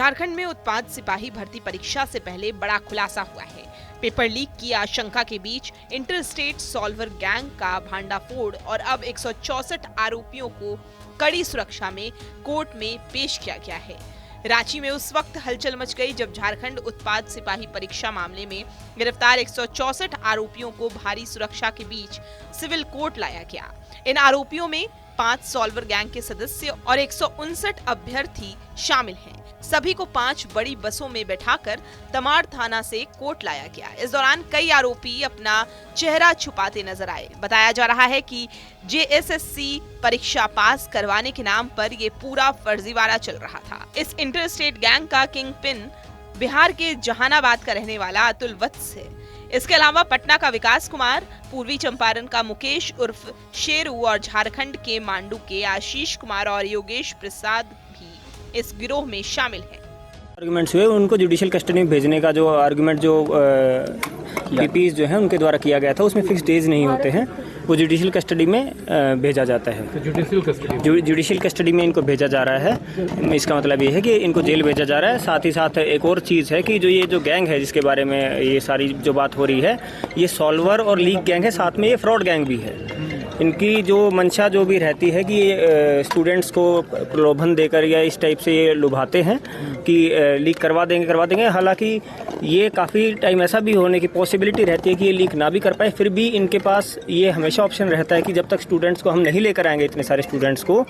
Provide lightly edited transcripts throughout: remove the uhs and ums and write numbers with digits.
झारखंड में उत्पाद सिपाही भर्ती परीक्षा से पहले बड़ा खुलासा हुआ है। पेपर लीक की आशंका के बीच इंटर स्टेट सॉल्वर गैंग का भांडाफोड़ और अब 164 आरोपियों को कड़ी सुरक्षा में कोर्ट में पेश किया गया है। रांची में उस वक्त हलचल मच गई जब झारखंड उत्पाद सिपाही परीक्षा मामले में गिरफ्तार 164 आरोपियों को भारी सुरक्षा के बीच सिविल कोर्ट लाया गया। इन आरोपियों में 5 सॉल्वर गैंग के सदस्य और 159 अभ्यर्थी शामिल हैं। सभी को 5 बड़ी बसों में बैठाकर तमाड़ थाना से कोर्ट लाया गया। इस दौरान कई आरोपी अपना चेहरा छुपाते नजर आए। बताया जा रहा है कि जेएसएससी परीक्षा पास करवाने के नाम पर ये पूरा फर्जीवाड़ा चल रहा था। इस इंटर स्टेट गैंग का किंग पिन बिहार के जहानाबाद का रहने वाला अतुल वत्स है। इसके अलावा पटना का विकास कुमार, पूर्वी चंपारण का मुकेश उर्फ शेरू और झारखंड के मांडू के आशीष कुमार और योगेश प्रसाद भी इस गिरोह में शामिल हैं। आर्गुमेंट्स हुए, उनको जुडिशियल कस्टडी में भेजने का जो आर्गुमेंट जो पीपीज जो है उनके द्वारा किया गया था, उसमें फिक्स डेज नहीं होते हैं, वो जुडिशियल कस्टडी में भेजा जाता है। जुडिशियल कस्टडी में इनको भेजा जा रहा है। इसका मतलब ये है कि इनको जेल भेजा जा रहा है। साथ ही साथ एक और चीज़ है कि ये जो गैंग है जिसके बारे में ये सारी जो बात हो रही है, ये सॉल्वर और लीक गैंग है, साथ में ये फ्रॉड गैंग भी है। इनकी जो मंशा जो भी रहती है कि ये स्टूडेंट्स को प्रलोभन देकर या इस टाइप से ये लुभाते हैं कि लीक करवा देंगे। हालांकि ये काफ़ी टाइम ऐसा भी होने की पॉसिबिलिटी रहती है कि ये लीक ना भी कर पाए, फिर भी इनके पास ये हमेशा ऑप्शन रहता है कि जब तक स्टूडेंट्स को हम नहीं लेकर आएंगे, इतने सारे स्टूडेंट्स को,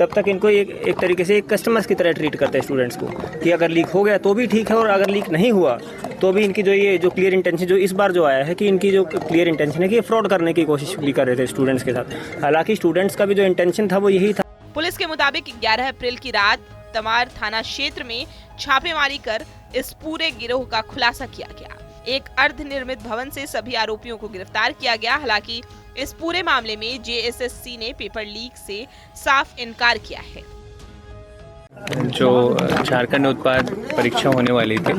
तब तक इनको एक तरीके से एक कस्टमर्स की तरह ट्रीट करते हैं स्टूडेंट्स को, कि अगर लीक हो गया तो भी ठीक है और अगर लीक नहीं हुआ तो भी इनकी जो क्लियर इंटेंशन जो इस बार जो आया है कि इनकी जो क्लियर इंटेंशन है कि ये फ्रॉड करने की कोशिश भी कर रहे थे स्टूडेंट्स के साथ। हालांकि स्टूडेंट्स का भी जो इंटेंशन था वो यही था। पुलिस के मुताबिक 11 अप्रैल की रात तमाड़ थाना क्षेत्र में छापेमारी कर इस पूरे गिरोह का खुलासा किया गया। एक अर्धनिर्मित भवन से सभी आरोपियों को गिरफ्तार किया गया। हालांकि इस पूरे मामले में जेएसएससी ने पेपर लीक से साफ इनकार किया है। जो झारखंड उत्पाद परीक्षा होने वाली थी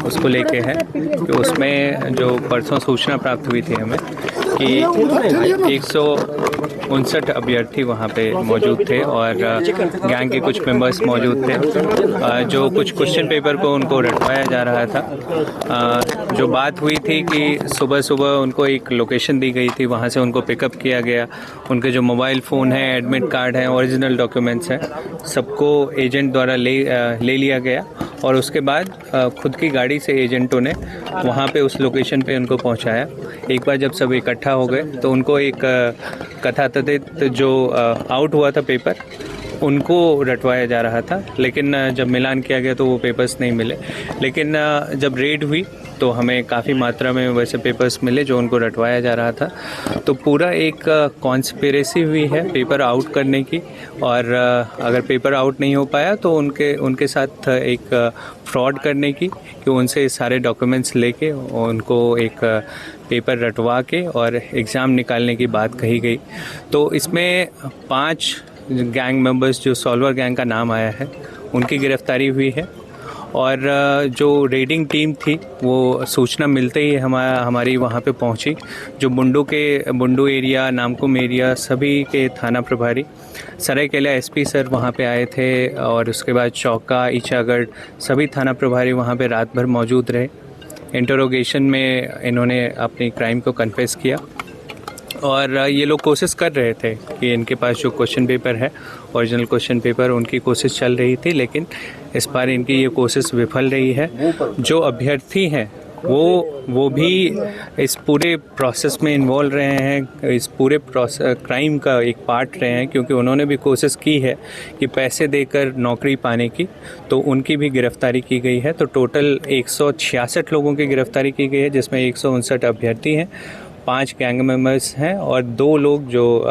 उसको लेके है कि उसमें जो परसों सूचना प्राप्त हुई थी हमें कि 159 अभ्यर्थी वहाँ पे मौजूद थे और गैंग के कुछ मेंबर्स मौजूद थे। जो कुछ क्वेश्चन पेपर को उनको रटवाया जा रहा था। जो बात हुई थी कि सुबह उनको एक लोकेशन दी गई थी, वहाँ से उनको पिकअप किया गया। उनके जो मोबाइल फ़ोन है, एडमिट कार्ड है, ओरिजिनल डॉक्यूमेंट्स हैं, सबको एजेंट द्वारा ले लिया गया और उसके बाद खुद की गाड़ी से एजेंटों ने वहाँ पे उस लोकेशन पे उनको पहुँचाया। एक बार जब सब इकट्ठा हो गए तो उनको एक कथाकथित जो आउट हुआ था पेपर, उनको रटवाया जा रहा था, लेकिन जब मिलान किया गया तो वो पेपर्स नहीं मिले। लेकिन जब रेड हुई तो हमें काफ़ी मात्रा में वैसे पेपर्स मिले जो उनको रटवाया जा रहा था। तो पूरा एक कॉन्स्पिरेसी हुई है पेपर आउट करने की, और अगर पेपर आउट नहीं हो पाया तो उनके साथ एक फ्रॉड करने की, कि उनसे सारे डॉक्यूमेंट्स लेके उनको एक पेपर रटवा के और एग्ज़ाम निकालने की बात कही गई। तो इसमें 5 गैंग मेंबर्स जो सॉल्वर गैंग का नाम आया है उनकी गिरफ्तारी हुई है। और जो रेडिंग टीम थी वो सूचना मिलते ही हमारी वहाँ पे पहुँची। जो बुंडू एरिया, नामकुम एरिया, सभी के थाना प्रभारी, सरायकेला एसपी सर वहाँ पे आए थे और उसके बाद चौका, ईचागढ़, सभी थाना प्रभारी वहाँ पे रात भर मौजूद रहे। इंटरोगेशन में इन्होंने अपनी क्राइम को कन्फेस किया और ये लोग कोशिश कर रहे थे कि इनके पास जो क्वेश्चन पेपर है, ओरिजिनल क्वेश्चन पेपर, उनकी कोशिश चल रही थी, लेकिन इस बार इनकी ये कोशिश विफल रही है। जो अभ्यर्थी हैं वो भी इस पूरे प्रोसेस में इन्वॉल्व रहे हैं, इस पूरे क्राइम का एक पार्ट रहे हैं, क्योंकि उन्होंने भी कोशिश की है कि पैसे देकर नौकरी पाने की, तो उनकी भी गिरफ्तारी की गई है। तो टोटल 166 लोगों की गिरफ्तारी की गई है, जिसमें 159 अभ्यर्थी हैं, 5 गैंग मेंबर्स हैं और 2 लोग जो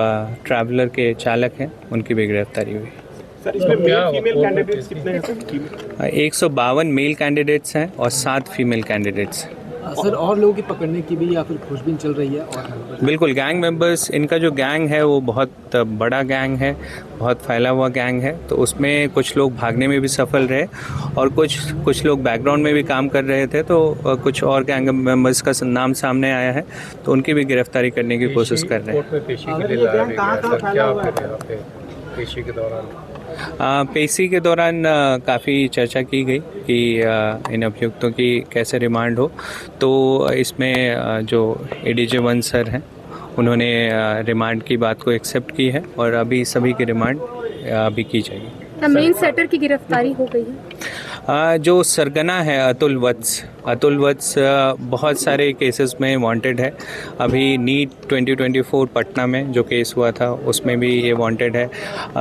ट्रैवलर के चालक हैं उनकी भी गिरफ्तारी हुई। सर, इसमें फीमेल कैंडिडेट्स कितने हैं? 152 मेल कैंडिडेट्स हैं और 7 फीमेल कैंडिडेट्स हैं। सर, और लोगों की पकड़ने की भी या फिर खोजबीन चल रही है? और बिल्कुल, गैंग मेंबर्स, इनका जो गैंग है वो बहुत बड़ा गैंग है, बहुत फैला हुआ गैंग है। तो उसमें कुछ लोग भागने में भी सफल रहे और कुछ लोग बैकग्राउंड में भी काम कर रहे थे। तो कुछ और गैंग मेंबर्स का नाम सामने आया है, तो उनकी भी गिरफ्तारी करने की कोशिश कर रहे हैं। पेशी के दौरान पेशी के दौरान काफ़ी चर्चा की गई कि इन अभियुक्तों की कैसे रिमांड हो, तो इसमें जो एडीजे 1 सर हैं उन्होंने रिमांड की बात को एक्सेप्ट की है और अभी सभी की रिमांड अभी की जाएगी। मेन सेटर की गिरफ्तारी हो गई है। जो सरगना है अतुल वत्स बहुत सारे केसेस में वांटेड है। अभी नीट 2024 पटना में जो केस हुआ था उसमें भी ये वांटेड है।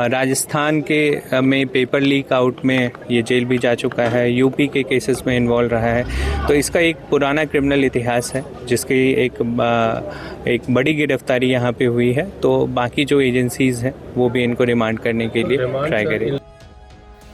राजस्थान के में पेपर लीक आउट में ये जेल भी जा चुका है। यूपी के केसेस में इन्वॉल्व रहा है। तो इसका एक पुराना क्रिमिनल इतिहास है जिसकी एक बड़ी गिरफ्तारी यहाँ पे हुई है। तो बाकी जो एजेंसीज हैं वो भी इनको रिमांड करने के लिए ट्राई करें।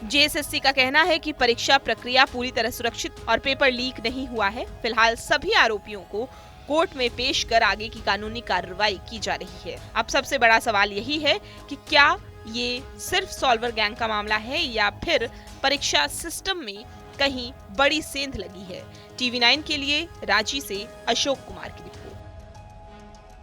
जेएसएससी का कहना है कि परीक्षा प्रक्रिया पूरी तरह सुरक्षित और पेपर लीक नहीं हुआ है। फिलहाल सभी आरोपियों को कोर्ट में पेश कर आगे की कानूनी कार्रवाई की जा रही है। अब सबसे बड़ा सवाल यही है कि क्या ये सिर्फ सॉल्वर गैंग का मामला है या फिर परीक्षा सिस्टम में कहीं बड़ी सेंध लगी है। TV9 के लिए रांची से अशोक कुमार की रिपोर्ट।